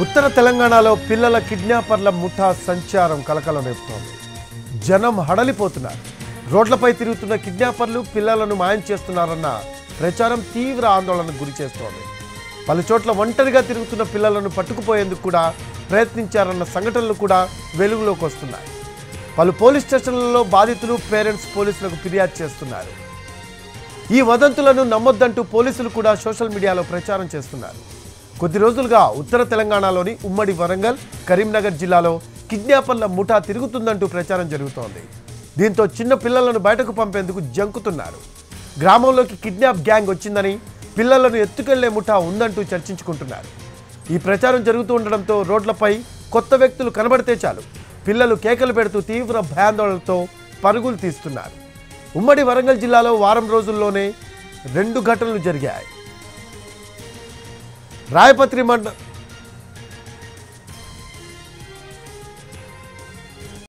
ఉత్తర తెలంగాణలో పిల్లల కిడ్నాపర్ల ముఠా సంచారం కలకలం రేపుతోంది. జనం హడలిపోతున్నారు. రోడ్లపై తిరుగుతున్న కిడ్నాపర్లు పిల్లలను మాయం చేస్తున్నారన్న ప్రచారం తీవ్ర ఆందోళనకు గురి చేస్తోంది. పలు చోట్ల ఒంటరిగా తిరుగుతున్న పిల్లలను పట్టుకుపోయేందుకు కూడా ప్రయత్నించారన్న సంఘటనలు కూడా వెలుగులోకి వస్తున్నాయి. పలు పోలీస్ స్టేషన్లలో బాధితులు పేరెంట్స్ పోలీసులకు ఫిర్యాదు చేస్తున్నారు. ఈ వదంతులను నమ్మొద్దంటూ పోలీసులు కూడా సోషల్ మీడియాలో ప్రచారం చేస్తున్నారు. కొద్ది రోజులుగా ఉత్తర తెలంగాణలోని ఉమ్మడి వరంగల్, కరీంనగర్ జిల్లాలో కిడ్నాపర్ల ముఠా తిరుగుతుందంటూ ప్రచారం జరుగుతోంది. దీంతో చిన్న పిల్లలను బయటకు పంపేందుకు జంకుతున్నారు. గ్రామంలోకి కిడ్నాప్ గ్యాంగ్ వచ్చిందని, పిల్లలను ఎత్తుకెళ్లే ముఠా ఉందంటూ చర్చించుకుంటున్నారు. ఈ ప్రచారం జరుగుతూ ఉండడంతో రోడ్లపై కొత్త వ్యక్తులు కనబడితే చాలు పిల్లలు కేకలు పెడుతూ తీవ్ర భయాందోళనతో పరుగులు తీస్తున్నారు. ఉమ్మడి వరంగల్ జిల్లాలో వారం రోజుల్లోనే 2 ఘటనలు జరిగాయి. రాయపత్రి